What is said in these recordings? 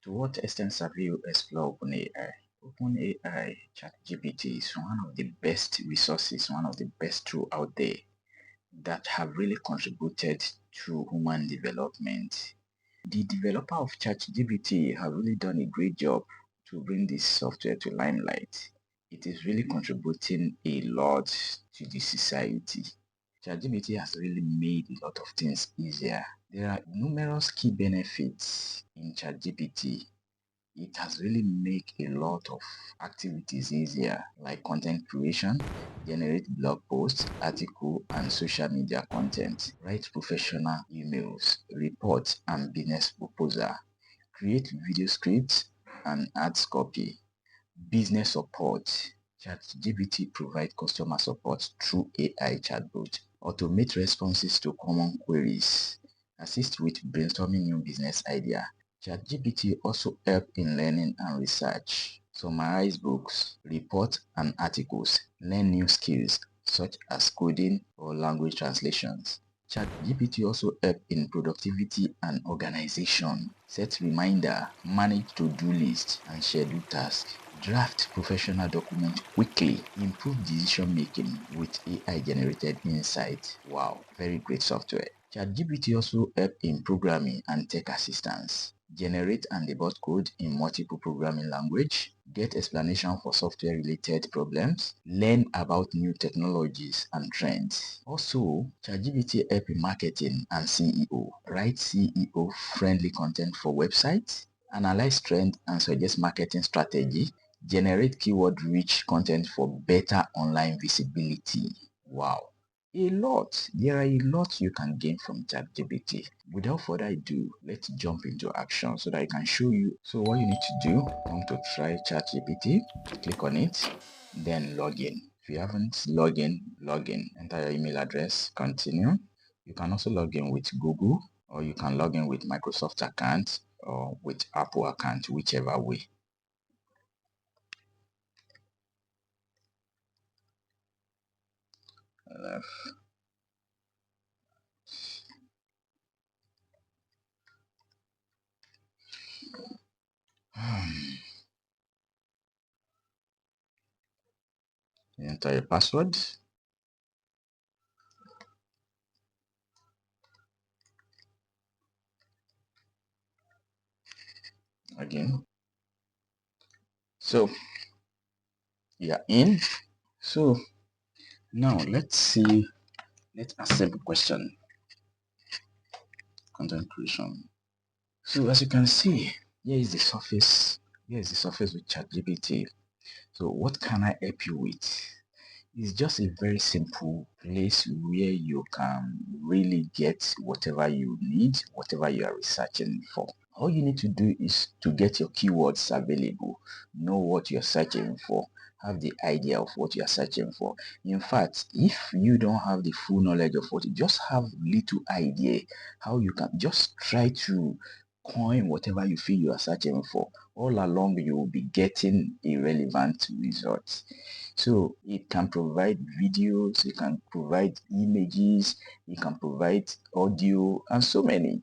To what extent have you explored OpenAI? OpenAI ChatGPT is one of the best resources, one of the best tools out there that have really contributed to human development. The developer of ChatGPT have really done a great job to bring this software to limelight. It is really contributing a lot to the society. ChatGPT has really made a lot of things easier. There are numerous key benefits in ChatGPT. It has really made a lot of activities easier, like content creation, generate blog posts, article, and social media content, write professional emails, reports, and business proposal, create video scripts and ads copy, business support. ChatGPT provides customer support through AI chatbot, automate responses to common queries, assist with brainstorming new business idea. ChatGPT also help in learning and research, summarize books, reports, and articles, learn new skills such as coding or language translations. ChatGPT also help in productivity and organization, set reminder, manage to-do list and schedule tasks, draft professional documents quickly, improve decision making with AI generated insight. Wow, very great software. ChatGPT also help in programming and tech assistance, generate and debug code in multiple programming language, get explanation for software related problems, learn about new technologies and trends. Also, ChatGPT help in marketing and SEO, write SEO friendly content for websites, analyze trend and suggest marketing strategy, generate keyword rich content for better online visibility. Wow. There are a lot you can gain from ChatGPT. Without further ado, let's jump into action so that I can show you. So what you need to do, you want to try ChatGPT, click on it, then log in. If you haven't logged in, log in. Enter your email address, continue. You can also log in with Google, or you can log in with Microsoft account or with Apple account, whichever way. Enter your password. Again. So you're in. So now let's ask a question. Content creation. So as you can see, here is the surface. Here is the surface with ChatGPT. So what can I help you with? It's just a very simple place where you can really get whatever you need, whatever you are researching for. All you need to do is to get your keywords available, know what you're searching for, have the idea of what you're searching for. In fact, if you don't have the full knowledge of what, you just have little idea how you can just try to coin whatever you feel you are searching for. All along, you will be getting a relevant result. So it can provide videos, it can provide images, it can provide audio, and so many.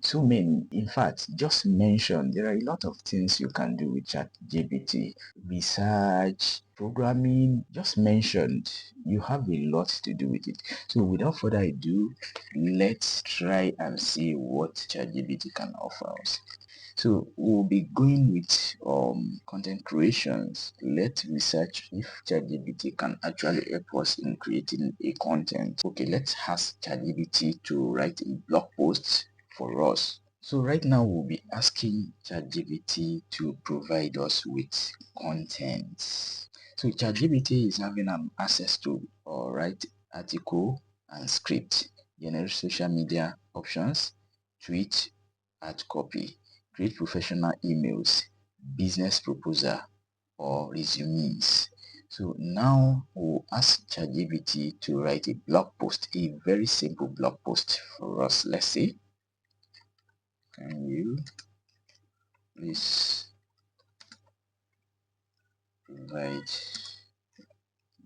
In fact, just mention, there are a lot of things you can do with ChatGPT. Research, programming, just mentioned. You have a lot to do with it. So without further ado, let's try and see what ChatGPT can offer us. So we'll be going with content creations. Let's research if ChatGPT can actually help us in creating a content. Okay, let's ask ChatGPT to write a blog post for us. So right now we'll be asking ChatGPT to provide us with content. So ChatGPT is having access to write article and script, generate social media options, tweet, add copy, create professional emails, business proposal, or resumes. So now we'll ask ChatGPT to write a blog post, a very simple blog post for us. Let's see. Can you please provide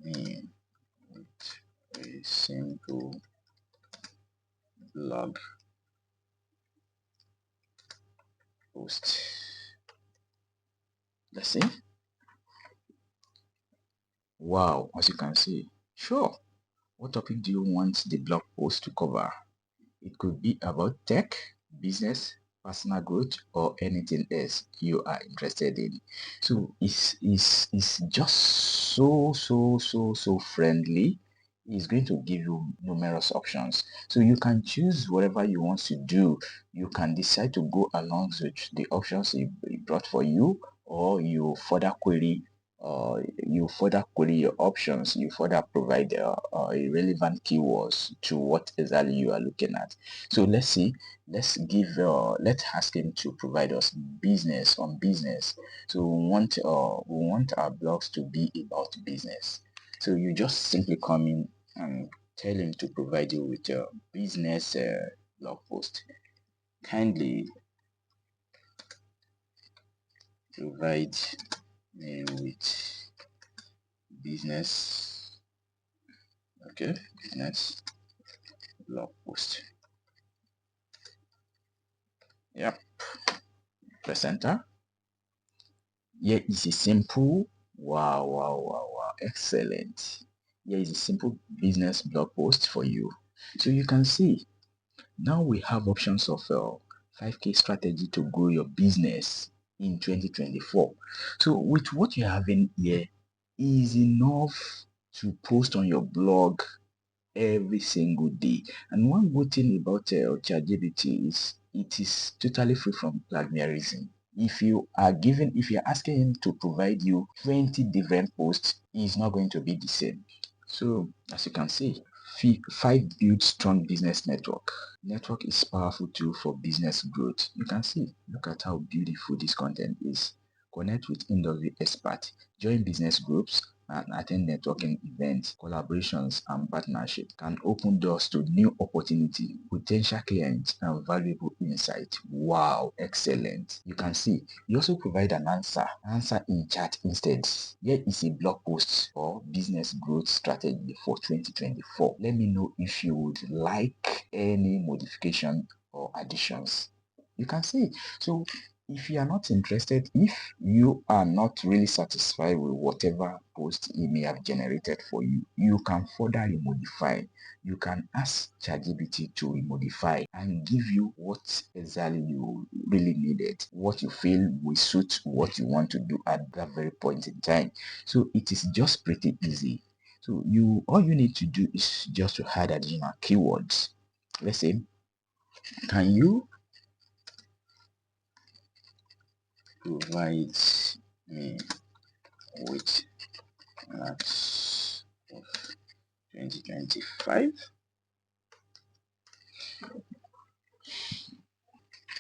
me with a simple blog post? Let's see. Wow, as you can see. Sure. What topic do you want the blog post to cover? It could be about tech, business, personal growth, or anything else you are interested in. So it's just so friendly. It's going to give you numerous options. So you can choose whatever you want to do. You can decide to go along with the options it brought for you, or you further query your options, you further provide relevant keywords to what exactly you are looking at. So let's see, let's ask him to provide us business on business. So we want our blogs to be about business. So you just simply come in and tell him to provide you with a business blog post. Kindly provide me with business, okay, business blog post. Yep, press enter. Here is a simple, wow, excellent. Here is a simple business blog post for you. So you can see now we have options of 5K strategy to grow your business in 2024. So with what you have in here is enough to post on your blog every single day. And one good thing about ChatGPT is it is totally free from plagiarism. If you're asking him to provide you 20 different posts, he's not going to be the same. So as you can see, 5 build strong business network. Network is powerful tool for business growth. You can see, look at how beautiful this content is. Connect with industry experts, join business groups, and attend networking events. Collaborations and partnerships can open doors to new opportunity, potential clients, and valuable insight. Wow, excellent. You can see, you also provide an answer in chat instead. Here is a blog post for business growth strategy for 2024. Let me know if you would like any modification or additions. You can see. So if you are not interested, if you are not really satisfied with whatever post he may have generated for you, you can further remodify. You can ask ChatGPT to remodify and give you what exactly you really needed, what you feel will suit what you want to do at that very point in time. So it is just pretty easy. So all you need to do is just to add additional keywords. Let's say, can you provide me with March of 2025?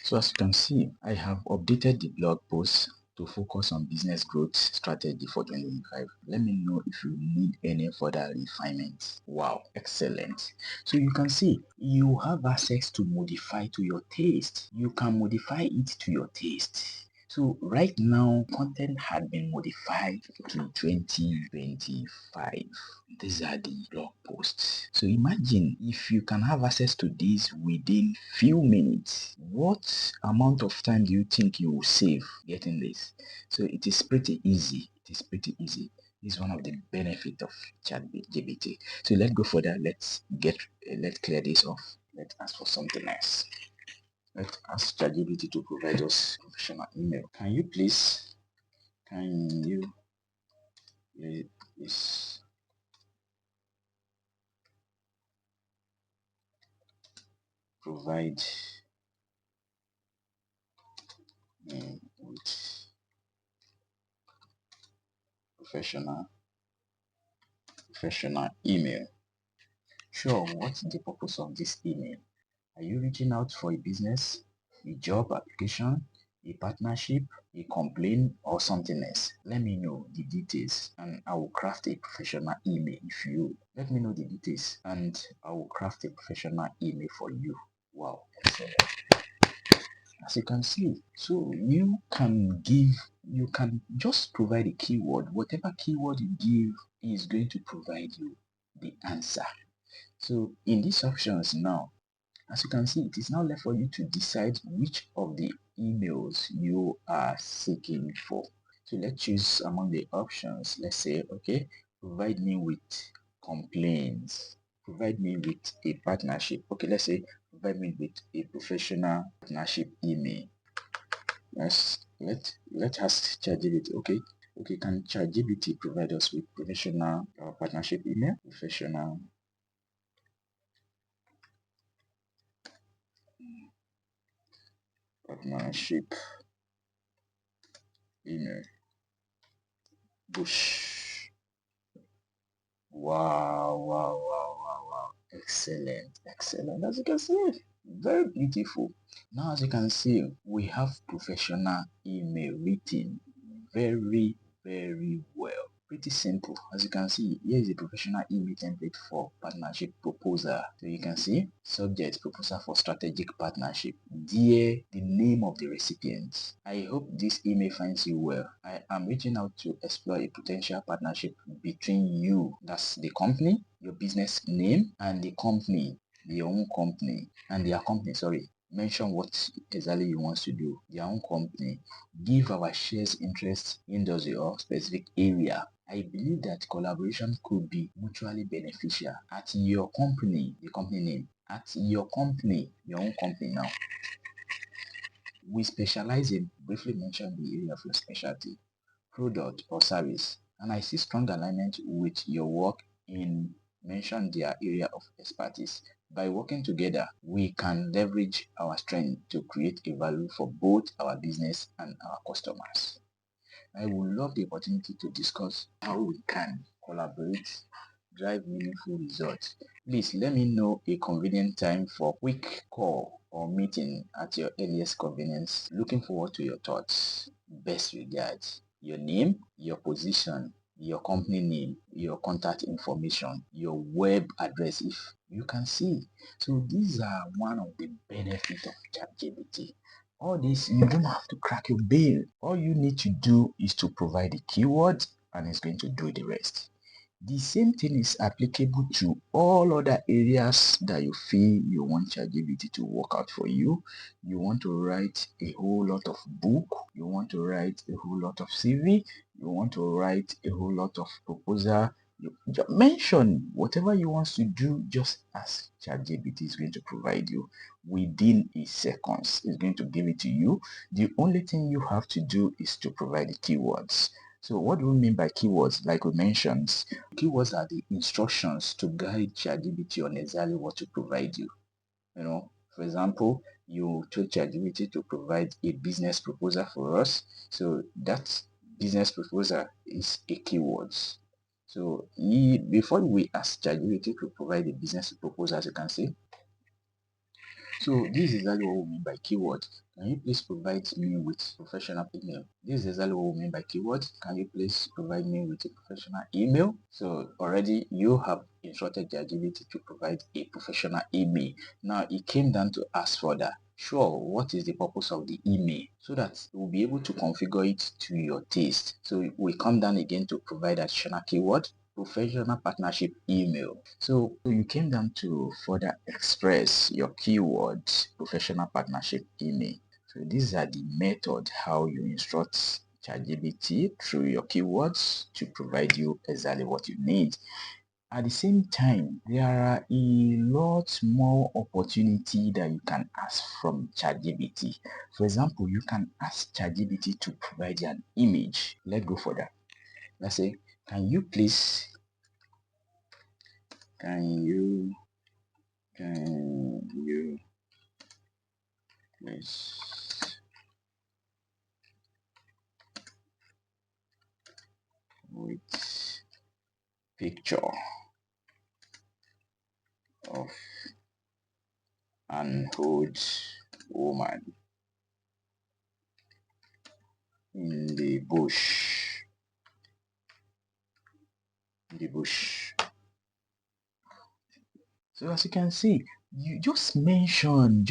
So as you can see, I have updated the blog post to focus on business growth strategy for 2025. Let me know if you need any further refinements. Wow, excellent. So you can see you have access to modify to your taste. You can modify it to your taste. So right now, content had been modified to 2025. These are the blog posts. So imagine if you can have access to this within few minutes, what amount of time do you think you will save getting this? So it is pretty easy. It is pretty easy. This is one of the benefits of ChatGPT. So let's go further. Let's clear this off. Let's ask for something else. Let's ask ChatGPT to provide us professional email. Can you please provide me with professional email? Sure, what's the purpose of this email? Are you reaching out for a business, a job application, a partnership, a complaint, or something else? Let me know the details and I will craft a professional email if you let me know the details and I will craft a professional email for you. Wow, excellent. As you can see, so you can just provide a keyword. Whatever keyword you give is going to provide you the answer. So in these options now, as you can see, it is now left for you to decide which of the emails you are seeking for. So let's choose among the options. Let's say, okay, provide me with complaints, provide me with a partnership. Okay, let's say provide me with a professional partnership email. Let's ask ChatGPT. Okay, can ChatGPT provide us with professional partnership email? Professional partnership email. Bush. Wow. Excellent. As you can see, very beautiful. Now, as you can see, we have professional email written very well. Pretty simple. As you can see, here is a professional email template for partnership proposal. So you can see subject proposal for strategic partnership. Dear the name of the recipient. I hope this email finds you well. I am reaching out to explore a potential partnership between you, that's the company, your business name, and the company, your own company, and their company, sorry. Mention what exactly you want to do, their own company. Give our shares interest, industry, or specific area. I believe that collaboration could be mutually beneficial at your company, the company name, at your company, your own company now. We specialize in, briefly mention the area of your specialty, product or service, and I see strong alignment with your work in mention their area of expertise. By working together, we can leverage our strength to create a value for both our business and our customers. I would love the opportunity to discuss how we can collaborate, drive meaningful results. Please let me know a convenient time for quick call or meeting at your earliest convenience. Looking forward to your thoughts. Best regards. Your name, your position, your company name, your contact information, your web address if you can see. So these are one of the benefits of ChatGPT. All this, you don't have to crack your bill. All you need to do is to provide the keyword and it's going to do the rest. The same thing is applicable to all other areas that you feel you want ChatGPT to work out for you. You want to write a whole lot of book, you want to write a whole lot of CV, you want to write a whole lot of proposal. You just mention whatever you want to do, just ask ChatGPT is going to provide you within a seconds. It's going to give it to you. The only thing you have to do is to provide the keywords. So what do we mean by keywords? Like we mentioned, keywords are the instructions to guide ChatGPT on exactly what to provide you. You know, for example, you told ChatGPT to provide a business proposal for us. So that business proposal is a keywords. So before we ask ChatGPT to provide a business proposal, as you can see, so this is exactly what we mean by keyword. Can you please provide me with professional email? This is exactly what we mean by keyword. Can you please provide me with a professional email? So already you have instructed ChatGPT to provide a professional email. Now it came down to ask further. Sure, what is the purpose of the email? So that we'll be able to configure it to your taste. So we come down again to provide additional keyword, professional partnership email. So you came down to further express your keywords, professional partnership email. So these are the method how you instruct ChatGPT through your keywords to provide you exactly what you need. At the same time, there are a lot more opportunity that you can ask from ChatGPT. For example, you can ask ChatGPT to provide you an image. Let's go for that. Let's say, can you please can you please with picture of an old woman in the bush So as you can see, you just mention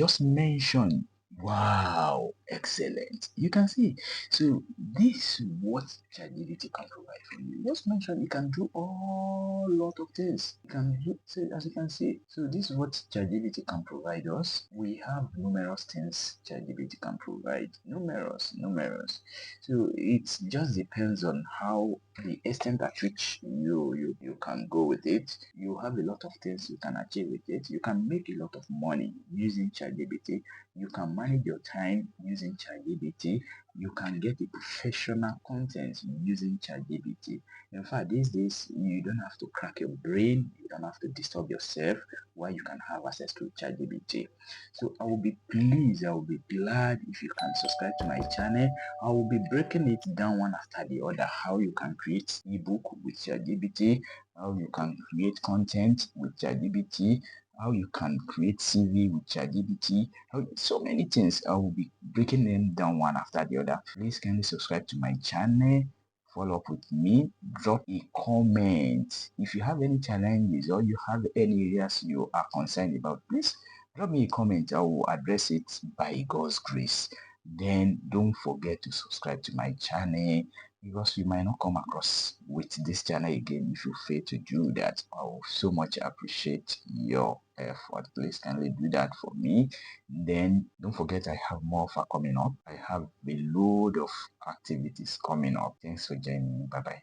Wow, excellent. You can see. So this is what ChatGPT can provide for you. Just mention it can do all lot of things. It can do, so as you can see. So this is what ChatGPT can provide us. We have numerous things ChatGPT can provide. Numerous. So it just depends on how the extent at which you can go with it. You have a lot of things you can achieve with it. You can make a lot of money using ChatGPT. You can manage your time using ChatGPT. You can get a professional content using ChatGPT. In fact, these days, you don't have to crack your brain. You don't have to disturb yourself while you can have access to ChatGPT. So I will be pleased, I will be glad if you can subscribe to my channel. I will be breaking it down one after the other, how you can create ebook with ChatGPT, how you can create content with ChatGPT, how you can create CV with ChatGPT, so many things. I will be breaking them down one after the other. Please kindly subscribe to my channel, follow up with me, drop a comment. If you have any challenges or you have any areas you are concerned about, please drop me a comment. I will address it by God's grace. Then don't forget to subscribe to my channel because we might not come across with this channel again if you fail to do that. I will so much appreciate your effort. Please kindly do that for me. Then don't forget I have more offer coming up. I have a load of activities coming up. Thanks for joining me. Bye bye.